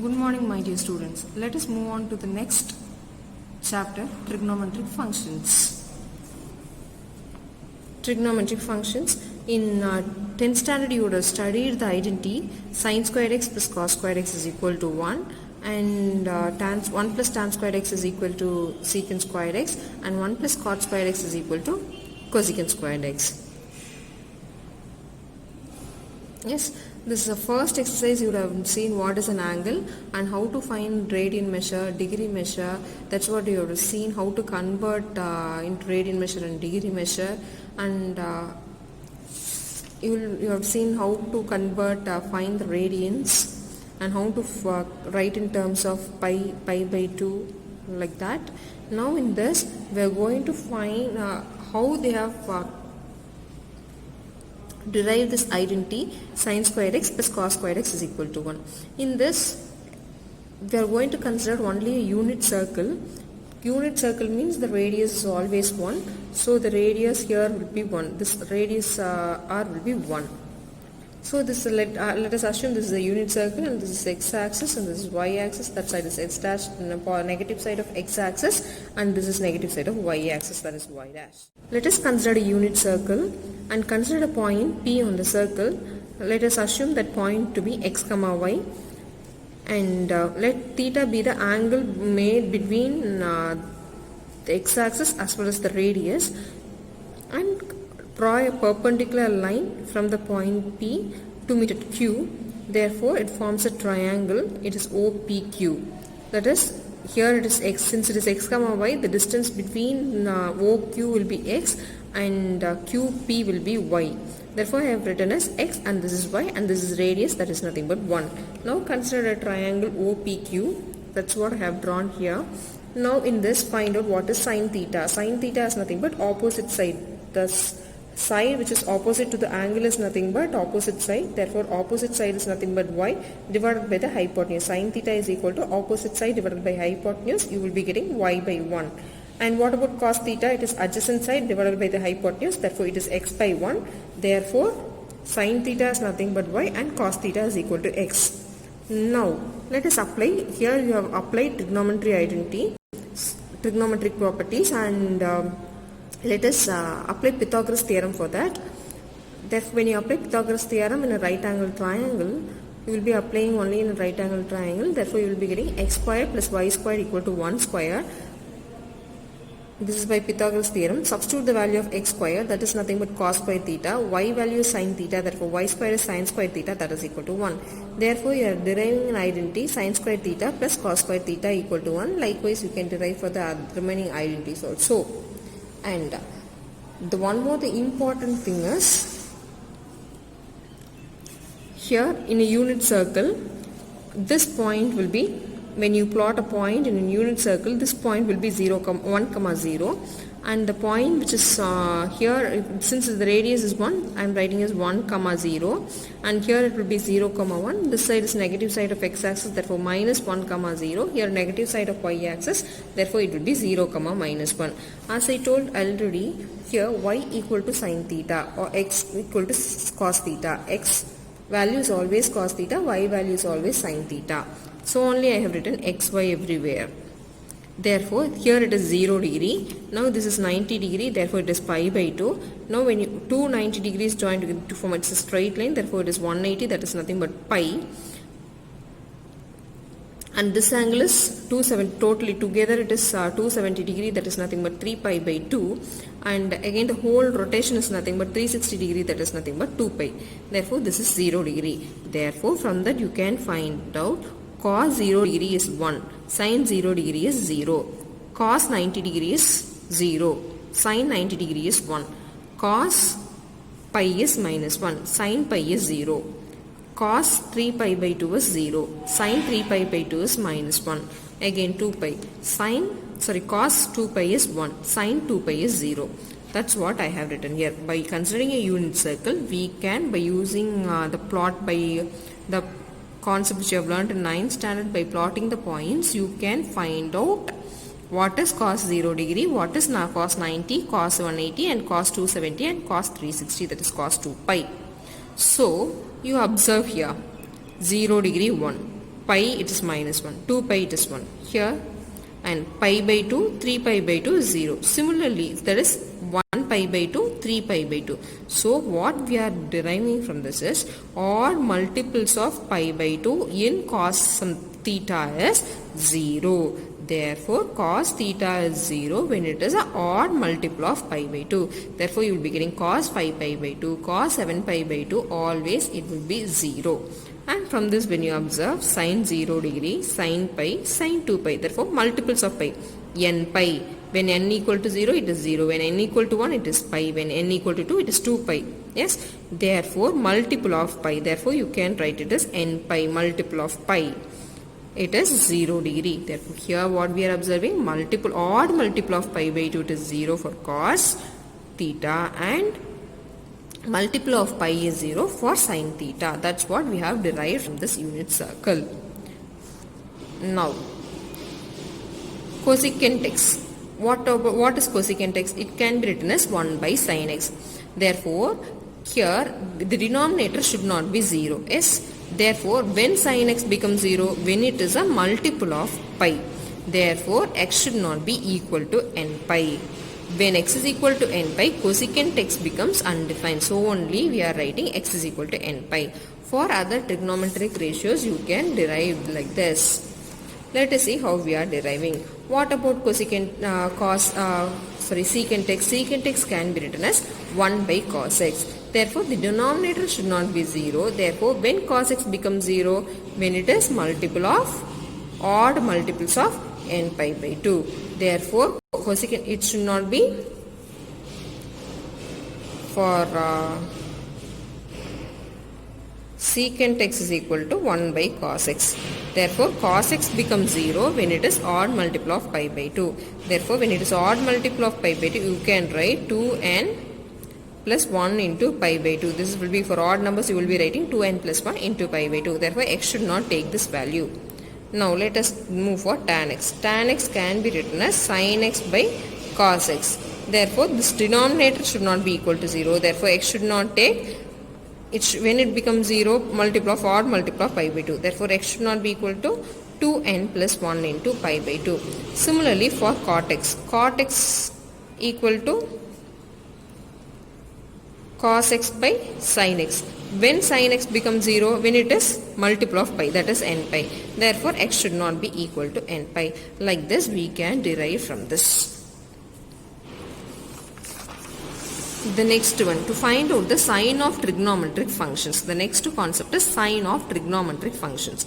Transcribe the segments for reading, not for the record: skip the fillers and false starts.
Good morning, my dear students. Let us move on to the next chapter, trigonometric functions. Trigonometric functions. In 10th standard, you would have studied the identity sin squared x plus cos squared x is equal to 1, and 1 plus tan squared x is equal to secant squared x, and 1 plus cot squared x is equal to cosecant squared x. Yes, this is the first exercise. You would have seen what is an angle and how to find radian measure, degree measure. That's what you would have seen, how to convert into radian measure and degree measure, and you have seen how to convert, find the radians, and how to write in terms of pi by 2, like that. Now in this we are going to find how they have derive this identity sin squared x plus cos squared x is equal to 1. In this, we are going to consider only a unit circle. Unit circle means the radius is always 1. So the radius here will be 1. This radius r will be 1. So this let us assume this is a unit circle, and this is x-axis and this is y-axis. That side is x dash, negative side of x-axis, and this is negative side of y-axis, that is y dash. Let us consider a unit circle and consider a point P on the circle. Let us assume that point to be x comma y, and let theta be the angle made between the x-axis as well as the radius, and draw a perpendicular line from the point P to meet at Q. Therefore, it forms a triangle. It is OPQ. That is, here it is x. Since it is x comma y, the distance between OQ will be x and QP will be y. Therefore, I have written as x, and this is y, and this is radius, that is nothing but 1. Now consider a triangle OPQ. That's what I have drawn here. Now in this, find out what is sin theta. Sin theta is nothing but opposite side. Thus, side which is opposite to the angle is nothing but opposite side. Therefore, opposite side is nothing but y divided by the hypotenuse. Sin theta is equal to opposite side divided by hypotenuse. You will be getting y by 1. And what about cos theta? It is adjacent side divided by the hypotenuse. Therefore, it is x by 1. Therefore, sin theta is nothing but y, and cos theta is equal to x. Now, let us apply. Here you have applied trigonometry identity, trigonometric properties, and let us apply Pythagoras theorem for that. Therefore, when you apply Pythagoras theorem in a right angle triangle, you will be applying only in a right angle triangle. Therefore, you will be getting x square plus y square equal to 1 square. This is by Pythagoras theorem. Substitute the value of x square, that is nothing but cos square theta. Y value is sin theta, therefore y square is sin square theta, that is equal to 1. Therefore, you are deriving an identity sin square theta plus cos square theta equal to 1. Likewise, you can derive for the remaining identities also. And the important thing is, here in a unit circle, this point will be, when you plot a point in a unit circle, this point will be 1, 0, and the point which is here, since the radius is 1, I am writing as 1, 0, and here it will be 0, 1. This side is negative side of x-axis, therefore minus 1, 0. Here negative side of y-axis, therefore it will be 0, minus 1. As I told already, here y equal to sin theta or x equal to cos theta. X value is always cos theta, y value is always sin theta. So only I have written xy everywhere. Therefore, here it is 0 degree. Now this is 90 degree. Therefore, it is pi by 2. Now when you two 90 degrees join together to form it's a straight line. Therefore, it is 180. That is nothing but pi. And this angle is 270. Totally together it is 270 degree. That is nothing but 3 pi by 2. And again the whole rotation is nothing but 360 degree. That is nothing but 2 pi. Therefore, this is 0 degree. Therefore, from that you can find out cos 0 degree is 1, sin 0 degree is 0, cos 90 degree is 0, sin 90 degree is 1, cos pi is minus 1, sin pi is 0, cos 3 pi by 2 is 0, sin 3 pi by 2 is minus 1, again 2 pi, cos 2 pi is 1, sin 2 pi is 0. That's what I have written here. By considering a unit circle, we can, by using the plot by the concept which you have learned in 9th standard, by plotting the points, you can find out what is cos 0 degree, what is cos 90, cos 180 and cos 270 and cos 360, that is cos 2 pi. So, you observe here 0 degree 1, pi it is minus 1, 2 pi it is 1 here, and pi by 2, 3 pi by 2 is 0. Similarly, that is 1 pi by 2, 3 pi by 2. So what we are deriving from this is odd multiples of pi by 2 in cos some theta is 0. Therefore, cos theta is 0 when it is an odd multiple of pi by 2. Therefore, you will be getting cos 5 pi by 2, cos 7 pi by 2, always it will be 0. And from this, when you observe sin 0 degree, sin pi, sin 2 pi, therefore multiples of pi, n pi. When n equal to 0, it is 0. When n equal to 1, it is pi. When n equal to 2, it is 2 pi. Yes. Therefore, multiple of pi. Therefore, you can write it as n pi, multiple of pi. It is 0 degree. Therefore, here what we are observing, multiple, odd multiple of pi by 2, it is 0 for cos theta, and multiple of pi is 0 for sin theta. That's what we have derived from this unit circle. Now, cosecant x. What is cosecant x? It can be written as 1 by sin x. Therefore, here the denominator should not be 0. Yes. Therefore, when sin x becomes 0, when it is a multiple of pi. Therefore, x should not be equal to n pi. When x is equal to n pi, cosecant x becomes undefined. So only we are writing x is equal to n pi. For other trigonometric ratios, you can derive like this. Let us see how we are deriving. What about secant x? Secant x can be written as 1 by cos x. Therefore, the denominator should not be 0. Therefore, when cos x becomes 0, when it is multiple of odd multiples of n pi by 2. Therefore, cosecant it should not be for secant x is equal to 1 by cos x. Therefore, cos x becomes 0 when it is odd multiple of pi by 2. Therefore, when it is odd multiple of pi by 2, you can write 2n plus 1 into pi by 2. This will be for odd numbers, you will be writing 2n plus 1 into pi by 2. Therefore, x should not take this value. Now, let us move for tan x. Tan x can be written as sin x by cos x. Therefore, this denominator should not be equal to 0. Therefore, x should not take when it becomes 0, multiple of odd multiple of pi by 2. Therefore, x should not be equal to 2n plus 1 into pi by 2. Similarly, for cot x equal to cos x by sin x. When sin x becomes 0, when it is multiple of pi, that is n pi. Therefore, x should not be equal to n pi. Like this, we can derive from this. The next one, to find out the sign of trigonometric functions. The next concept is sign of trigonometric functions.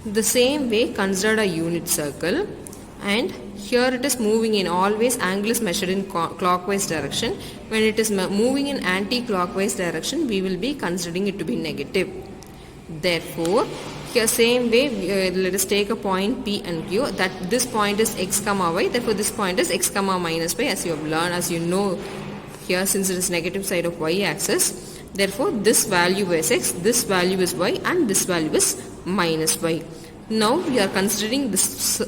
The same way, consider a unit circle, and here it is moving in, always angle is measured in clockwise direction. When it is moving in anti-clockwise direction, we will be considering it to be negative. Therefore, here same way, let us take a point P and Q, that this point is x comma y. Therefore, this point is x comma minus y, as you have learned, as you know here, since it is negative side of y axis. Therefore, this value is x, this value is y, and this value is minus y. Now, we are considering this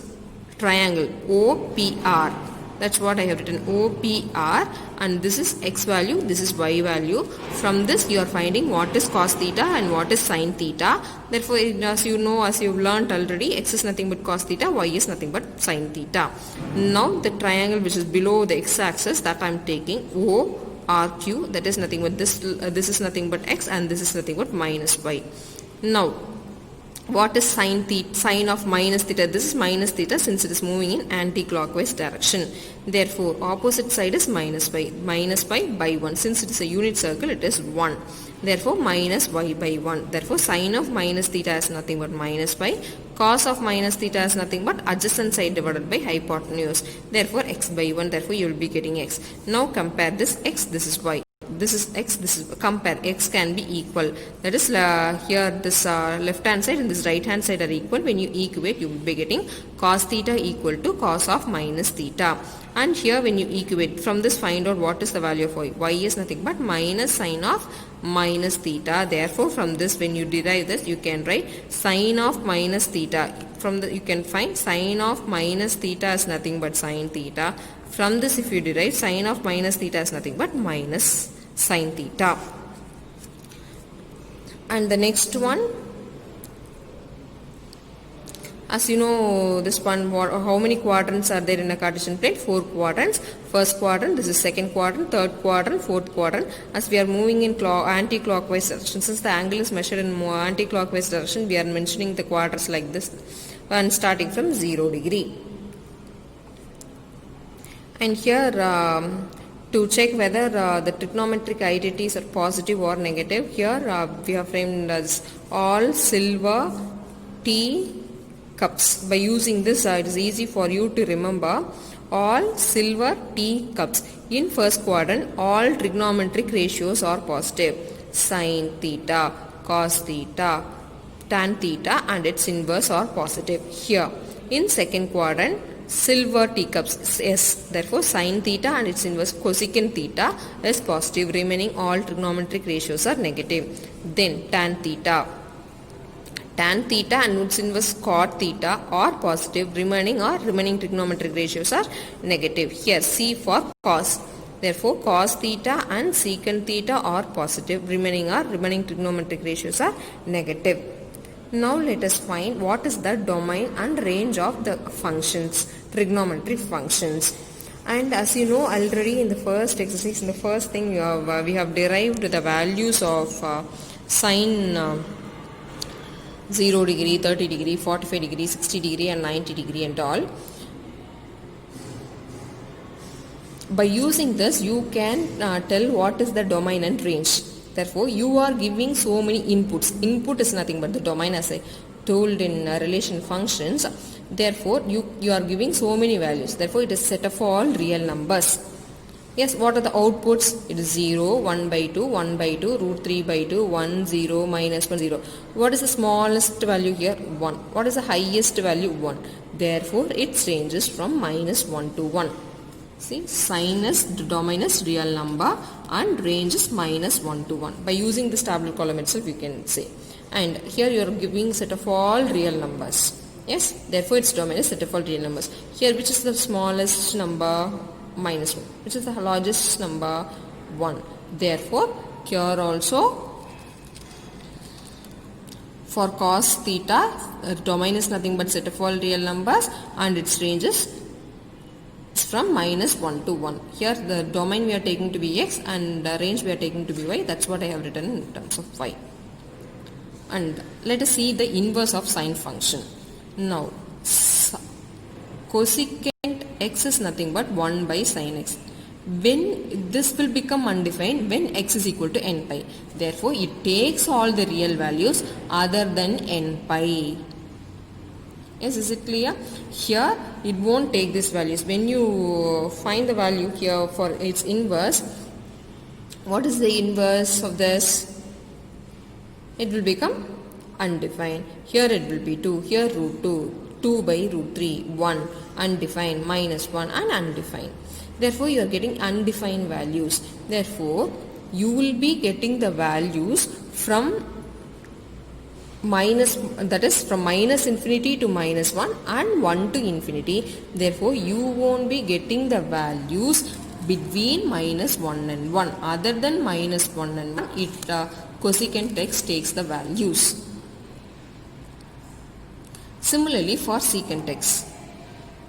triangle OPR. That's what I have written, OPR, and this is x value, this is y value. From this, you are finding what is cos theta and what is sin theta. Therefore, as you know, as you have learnt already, x is nothing but cos theta, y is nothing but sin theta. Now, the triangle which is below the x-axis, that I am taking ORQ, that is nothing but this is nothing but x, and this is nothing but minus y. Now, what is sign of minus theta? This is minus theta since it is moving in anti-clockwise direction. Therefore, opposite side is minus y by 1. Since it is a unit circle, it is 1. Therefore, minus y by 1. Therefore, sign of minus theta is nothing but minus y. Cos of minus theta is nothing but adjacent side divided by hypotenuse. Therefore, x by 1. Therefore, you will be getting x. Now, compare this x, this is y. This is x, this is, compare, x can be equal. That is, here this left hand side and this right hand side are equal. When you equate, you will be getting cos theta equal to cos of minus theta. And here when you equate, from this find out what is the value of y. Y is nothing but minus sine of minus theta. Therefore, from this, when you derive this, you can write sine of minus theta. From the, you can find sine of minus theta is nothing but sine theta. From this, if you derive, sine of minus theta is nothing but minus sine theta. And the next one, As you know, this one, how many quadrants are there in a Cartesian plane? 4 quadrants. First quadrant, this is second quadrant, third quadrant, fourth quadrant. As we are moving in anti-clockwise direction, since the angle is measured in anti-clockwise direction, we are mentioning the quadrants like this and starting from 0 degree. And here to check whether the trigonometric identities are positive or negative, here we have framed as all silver tea cups. By using this, it is easy for you to remember all silver tea cups. In first quadrant, all trigonometric ratios are positive. Sin theta, cos theta, tan theta and its inverse are positive. Here, in second quadrant, silver teacups, yes, therefore sin theta and its inverse cosecant theta is positive, remaining all trigonometric ratios are negative. Then tan theta and its inverse cot theta are positive, remaining trigonometric ratios are negative. Here C for cos, therefore cos theta and secant theta are positive, remaining trigonometric ratios are negative. Now let us find what is the domain and range of the functions, trigonometric functions. And as you know already in the first exercise, in the first thing we have derived the values of sine 0 degree, 30 degree, 45 degree, 60 degree and 90 degree and all. By using this, you can tell what is the domain and range. Therefore, you are giving so many inputs. Input is nothing but the domain, as I told in relation functions. Therefore, you are giving so many values. Therefore, it is set of all real numbers. Yes, what are the outputs? It is 0, 1 by 2, 1 by 2, root 3 by 2, 1, 0, minus 1, 0. What is the smallest value here? 1. What is the highest value? 1. Therefore, its ranges from minus 1 to 1. See, sine is the domain is real number and range is minus 1 to 1. By using this tabular column itself, you can say. And here you are giving set of all real numbers. Yes, therefore its domain is set of all real numbers. Here, which is the smallest number? Minus 1. Which is the largest number? 1. Therefore, here also for cos theta, domain is nothing but set of all real numbers and its range is from minus 1 to 1. Here the domain we are taking to be x and the range we are taking to be y. That's what I have written in terms of y. And let us see the inverse of sine function. Now, cosecant x is nothing but 1 by sin x. When this will become undefined when x is equal to n pi. Therefore, it takes all the real values other than n pi. Yes, is it clear? Here, it won't take these values. When you find the value here for its inverse, what is the inverse of this? It will become undefined. Here it will be 2. Here root 2. 2 by root 3. 1. Undefined. Minus 1 and undefined. Therefore, you are getting undefined values. Therefore, you will be getting the values from minus, that is from minus infinity to minus 1 and 1 to infinity. Therefore, you won't be getting the values between minus 1 and 1. Other than minus 1 and 1, it cosecant x takes the values. Similarly, for secant x,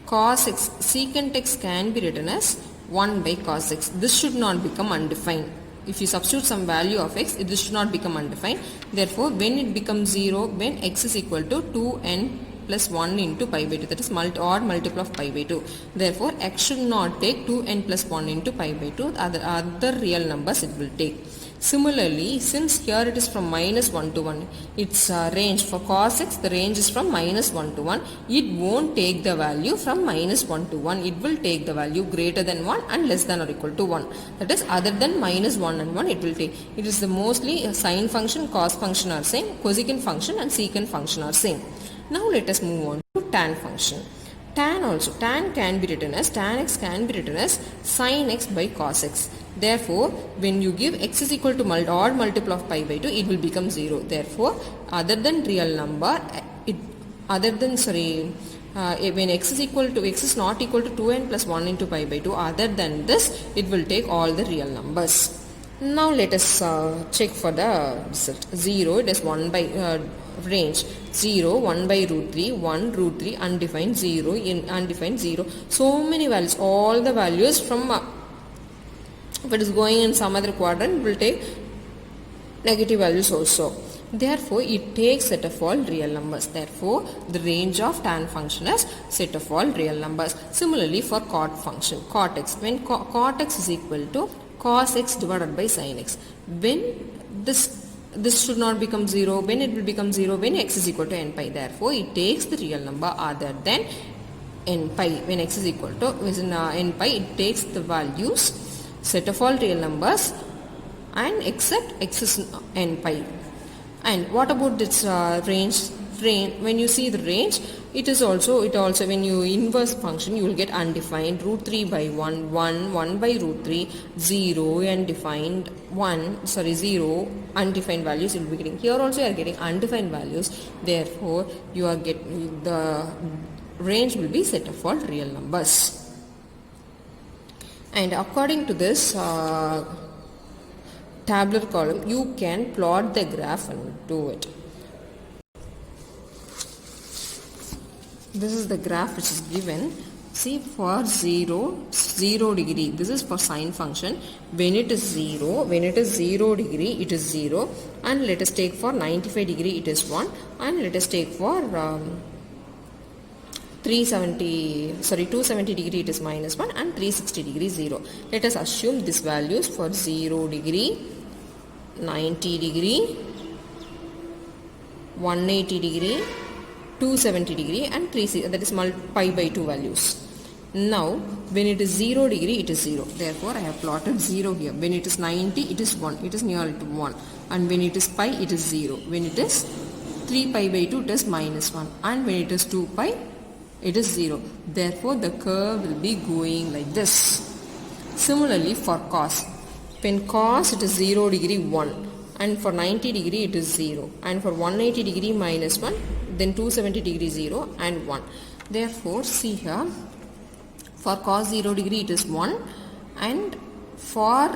cos x, secant x can be written as 1 by cos x. This should not become undefined. If you substitute some value of x, this should not become undefined. Therefore, when it becomes 0, when x is equal to 2n plus 1 into pi by 2, that is odd multiple of pi by 2. Therefore, x should not take 2n plus 1 into pi by 2. Other real numbers it will take. Similarly, since here it is from minus 1 to 1, its range for cos x, the range is from minus 1 to 1. It won't take the value from minus 1 to 1. It will take the value greater than 1 and less than or equal to 1. That is, other than minus 1 and 1, it will take. It is the mostly sine function, cos function are same, cosecant function and secant function are same. Now let us move on to tan function. Tan also, tan can be written as, tan x can be written as sin x by cos x. Therefore, when you give x is equal to odd multiple of pi by 2, it will become 0. Therefore, other than real number, when x is not equal to 2n plus 1 into pi by 2, other than this, it will take all the real numbers. Now let us check for the result. 0, it is 1 by range. 0, 1 by root 3, 1, root 3, undefined, 0, undefined, 0. So many values, all the values from, if it is going in some other quadrant, will take negative values also. Therefore, it takes set of all real numbers. Therefore, the range of tan function is set of all real numbers. Similarly, for cot function, cot x, when cot x is equal to cos x divided by sin x, when this should not become 0, when it will become 0, when x is equal to n pi. Therefore, it takes the real number other than n pi. When x is equal to n pi, it takes the values set of all real numbers and except x is n pi. And what about this range? When you see the range, it also when you inverse function, you will get undefined, root 3 by 1, 1, 1 by root 3, 0, undefined, 1, 0, undefined values you will be getting. Here also you are getting undefined values. Therefore, you are getting the range will be set of all real numbers. And according to this tabular column, you can plot the graph and do it. This is the graph which is given. See, for 0 degree, this is for sine function. When it is 0 degree, it is 0. And let us take for 95 degree, it is 1. And let us take for 270 degree, it is minus 1. And 360 degree, 0. Let us assume these values for 0 degree, 90 degree, 180 degree, 270 degree and 360, that is pi by 2 values. Now, when it is 0 degree, it is 0. Therefore, I have plotted 0 here. When it is 90, it is 1. It is near to 1. And when it is pi, it is 0. When it is 3 pi by 2, it is minus 1. And when it is 2 pi, it is 0. Therefore, the curve will be going like this. Similarly, for cos. When cos, it is 0 degree, 1. And for 90 degree, it is 0. And for 180 degree, minus 1. Then 270 degree, 0 and 1. Therefore, see here, for cos 0 degree, it is 1. And for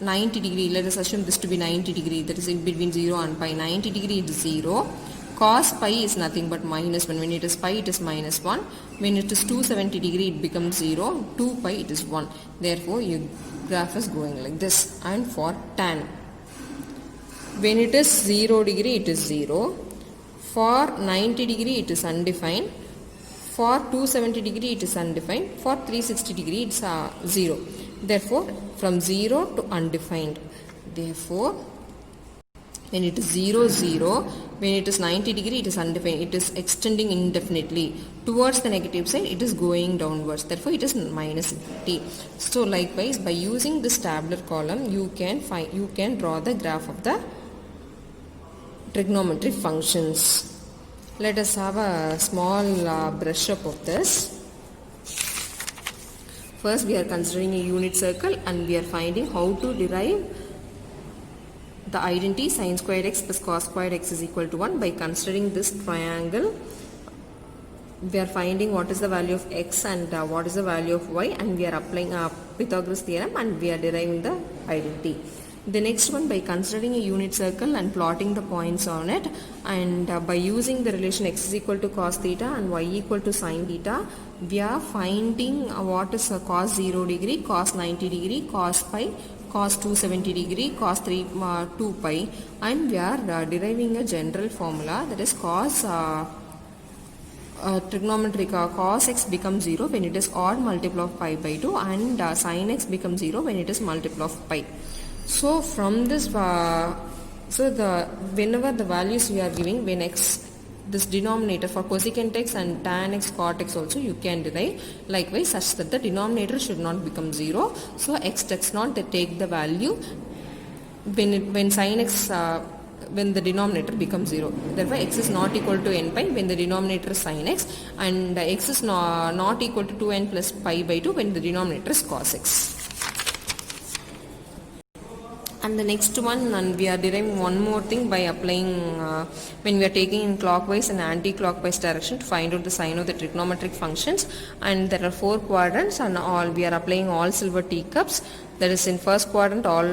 90 degree, let us assume this to be 90 degree, that is in between 0 and pi. 90 degree, it is 0. Cos pi is nothing but minus 1. When it is pi, it is minus 1. When it is 270 degree, it becomes 0. 2 pi, it is 1. Therefore, your graph is going like this. And for tan, when it is 0 degree, it is 0. For 90 degree, it is undefined. For 270 degree, it is undefined. For 360 degree, it is 0. Therefore, from 0 to undefined. Therefore, when it is 0, 0. When it is 90 degree, it is undefined. It is extending indefinitely. Towards the negative side, it is going downwards. Therefore, it is minus t. So, likewise, by using this tabular column, you can draw the graph of the trigonometric functions. Let us have a small brush up of this. First, we are considering a unit circle and we are finding how to derive the identity sin squared x plus cos squared x is equal to 1 by considering this triangle. We are finding what is the value of x and what is the value of y, and we are applying Pythagoras theorem and we are deriving the identity. The next one, by considering a unit circle and plotting the points on it, and by using the relation x is equal to cos theta and y equal to sin theta, we are finding what is cos 0 degree, cos 90 degree, cos pi, cos 270 degree, cos 2 pi, and we are deriving a general formula, that is cos trigonometric cos x becomes 0 when it is odd multiple of pi by 2, and sin x becomes 0 when it is multiple of pi. So from this, whenever the values we are giving, when x, this denominator for cosecant x and tan x, cot x also you can derive likewise, such that the denominator should not become 0. So x does not take the value when sin x, when the denominator becomes 0. Therefore, x is not equal to n pi when the denominator is sin x, and x is not equal to 2n plus pi by 2 when the denominator is cos x. And the next one, and we are deriving one more thing by applying when we are taking in clockwise and anti-clockwise direction to find out the sign of the trigonometric functions. And there are 4 quadrants, and all we are applying all silver teacups. That is, in first quadrant all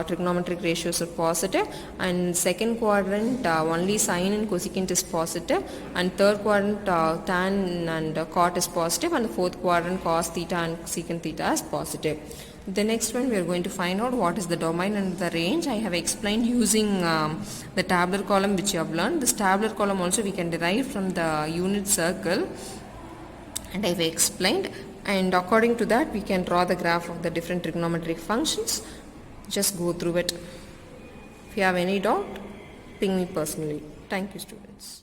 trigonometric ratios are positive, and second quadrant only sine and cosecant is positive, and third quadrant tan and cot is positive, and the fourth quadrant cos theta and secant theta is positive. The next one we are going to find out what is the domain and the range. I have explained using the tabular column which you have learned. This tabular column also we can derive from the unit circle, and I have explained, and according to that we can draw the graph of the different trigonometric functions. Just go through it. If you have any doubt, ping me personally. Thank you, students.